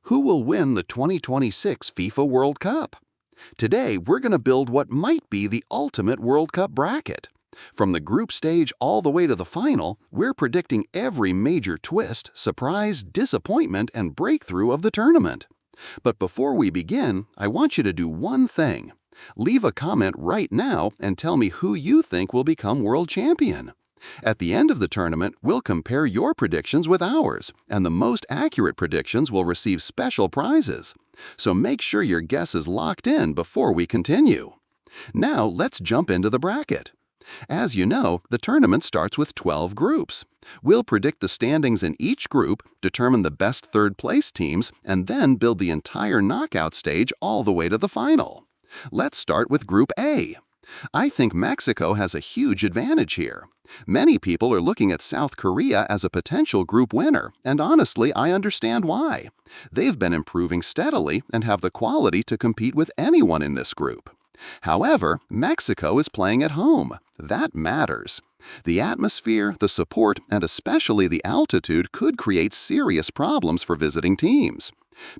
Who will win the 2026 FIFA World Cup? Today, we're going to build what might be the ultimate World Cup bracket. From the group stage all the way to the final, we're predicting every major twist, surprise, disappointment, and breakthrough of the tournament. But before we begin, I want you to do one thing. Leave a comment right now and tell me who you think will become world champion. At the end of the tournament, we'll compare your predictions with ours, and the most accurate predictions will receive special prizes. So make sure your guess is locked in before we continue. Now let's jump into the bracket. As you know, the tournament starts with 12 groups. We'll predict the standings in each group, determine the best third-place teams, and then build the entire knockout stage all the way to the final. Let's start with Group A. I think Mexico has a huge advantage here. Many people are looking at South Korea as a potential group winner, and honestly, I understand why. They've been improving steadily and have the quality to compete with anyone in this group. However, Mexico is playing at home. That matters. The atmosphere, the support, and especially the altitude could create serious problems for visiting teams.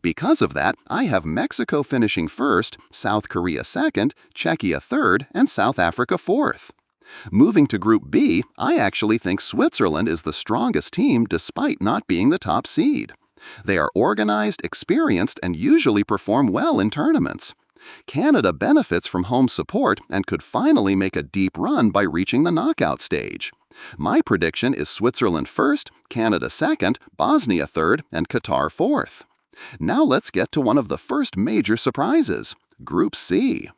Because of that, I have Mexico finishing first, South Korea second, Czechia third, and South Africa fourth. Moving to Group B, I actually think Switzerland is the strongest team despite not being the top seed. They are organized, experienced, and usually perform well in tournaments. Canada benefits from home support and could finally make a deep run by reaching the knockout stage. My prediction is Switzerland first, Canada second, Bosnia third, and Qatar fourth. Now let's get to one of the first major surprises, Group C.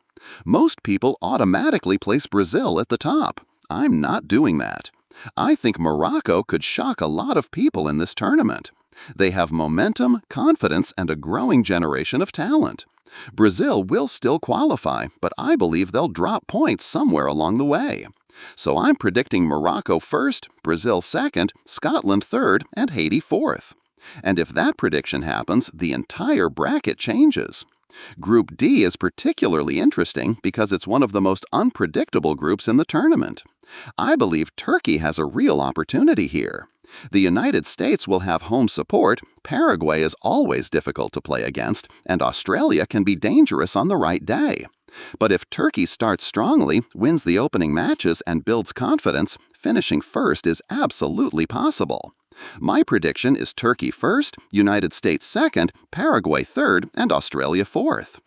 Most people automatically place Brazil at the top. I'm not doing that. I think Morocco could shock a lot of people in this tournament. They have momentum, confidence, and a growing generation of talent. Brazil will still qualify, but I believe they'll drop points somewhere along the way. So I'm predicting Morocco first, Brazil second, Scotland third, and Haiti fourth. And if that prediction happens, the entire bracket changes. Group D is particularly interesting because it's one of the most unpredictable groups in the tournament. I believe Turkey has a real opportunity here. The United States will have home support, Paraguay is always difficult to play against, and Australia can be dangerous on the right day. But if Turkey starts strongly, wins the opening matches, and builds confidence, finishing first is absolutely possible. My prediction is Turkey first, United States second, Paraguay third, and Australia fourth.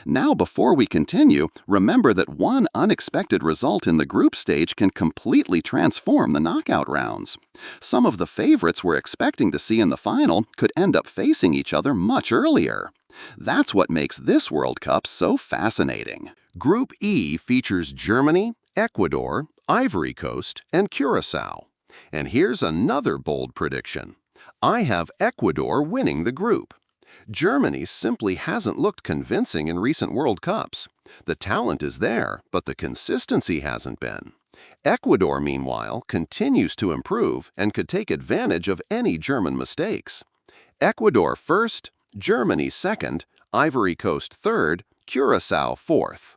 Now, before we continue, remember that one unexpected result in the group stage can completely transform the knockout rounds. Some of the favorites we're expecting to see in the final could end up facing each other much earlier. That's what makes this World Cup so fascinating. Group E features Germany, Ecuador, Ivory Coast, and Curacao. And here's another bold prediction. I have Ecuador winning the group. Germany simply hasn't looked convincing in recent World Cups. The talent is there, but the consistency hasn't been. Ecuador, meanwhile, continues to improve and could take advantage of any German mistakes. Ecuador first, Germany second, Ivory Coast third, Curacao fourth.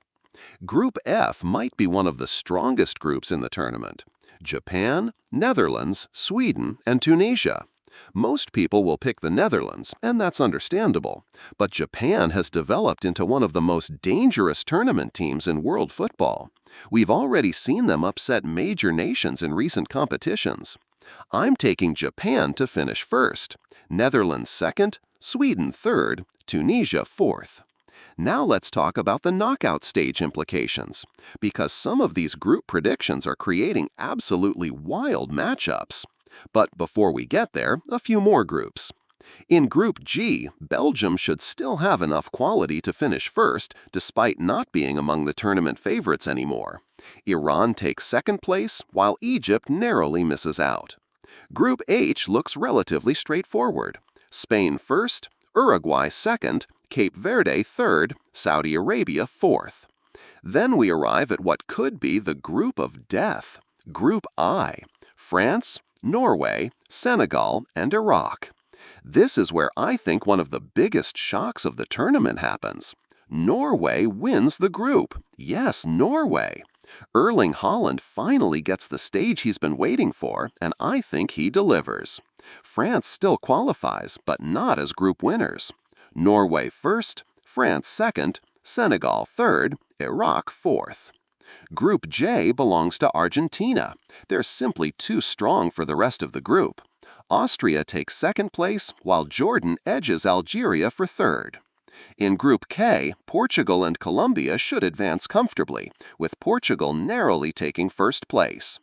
Group F might be one of the strongest groups in the tournament. Japan, Netherlands, Sweden, and Tunisia. Most people will pick the Netherlands, and that's understandable. But Japan has developed into one of the most dangerous tournament teams in world football. We've already seen them upset major nations in recent competitions. I'm taking Japan to finish first, Netherlands second, Sweden third, Tunisia fourth. Now let's talk about the knockout stage implications, because some of these group predictions are creating absolutely wild matchups. But before we get there, a few more groups. In Group G, Belgium should still have enough quality to finish first, despite not being among the tournament favorites anymore. Iran takes second place, while Egypt narrowly misses out. Group H looks relatively straightforward. Spain first, Uruguay second, Cape Verde third, Saudi Arabia fourth. Then we arrive at what could be the group of death, Group I, France, Norway, Senegal, and Iraq. This is where I think one of the biggest shocks of the tournament happens. Norway wins the group. Yes, Norway. Erling Haaland finally gets the stage he's been waiting for, and I think he delivers. France still qualifies, but not as group winners. Norway first, France second, Senegal third, Iraq fourth. Group J belongs to Argentina. They're simply too strong for the rest of the group. Austria takes second place, while Jordan edges Algeria for third. In Group K, Portugal and Colombia should advance comfortably, with Portugal narrowly taking first place.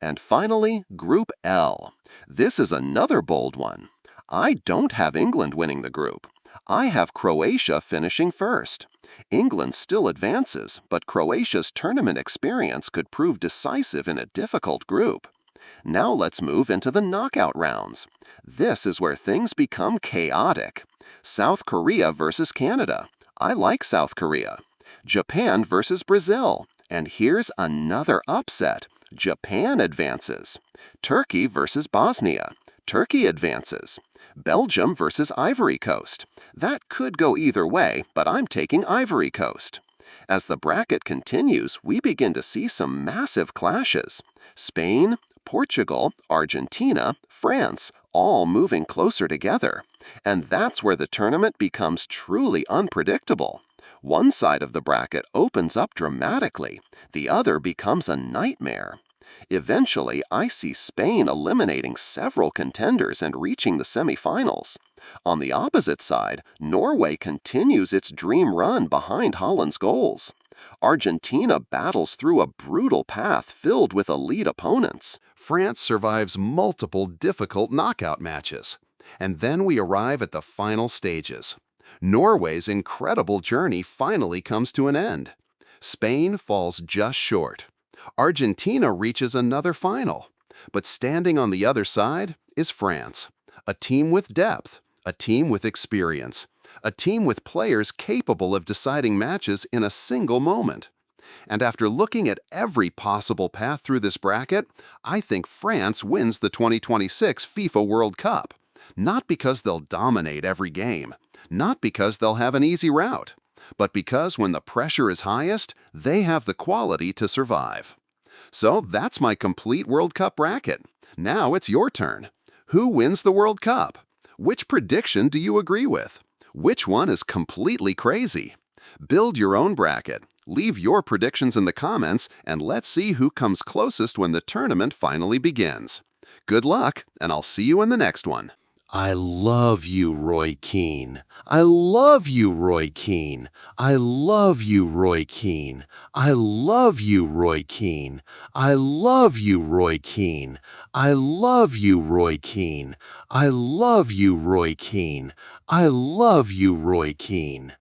And finally, Group L. This is another bold one. I don't have England winning the group. I have Croatia finishing first. England still advances, but Croatia's tournament experience could prove decisive in a difficult group. Now let's move into the knockout rounds. This is where things become chaotic. South Korea versus Canada. I like South Korea. Japan versus Brazil. And here's another upset. Japan advances. Turkey versus Bosnia. Turkey advances. Belgium versus Ivory Coast. That could go either way, but I'm taking Ivory Coast. As the bracket continues, we begin to see some massive clashes. Spain, Portugal, Argentina, France, all moving closer together. And that's where the tournament becomes truly unpredictable. One side of the bracket opens up dramatically, the other becomes a nightmare. Eventually, I see Spain eliminating several contenders and reaching the semifinals. On the opposite side, Norway continues its dream run behind Holland's goals. Argentina battles through a brutal path filled with elite opponents. France survives multiple difficult knockout matches. And then we arrive at the final stages. Norway's incredible journey finally comes to an end. Spain falls just short. Argentina reaches another final. But standing on the other side is France, a team with depth, a team with experience, a team with players capable of deciding matches in a single moment. And after looking at every possible path through this bracket, I think France wins the 2026 FIFA World Cup. Not because they'll dominate every game, not because they'll have an easy route, but because when the pressure is highest, they have the quality to survive. So that's my complete World Cup bracket. Now it's your turn. Who wins the World Cup? Which prediction do you agree with? Which one is completely crazy? Build your own bracket. Leave your predictions in the comments, and let's see who comes closest when the tournament finally begins. Good luck, and I'll see you in the next one. I love you, Roy Keane. I love you, Roy Keane. I love you, Roy Keane. I love you, Roy Keane. I love you, Roy Keane. I love you, Roy Keane. I love you, Roy Keane. I love you, Roy Keane.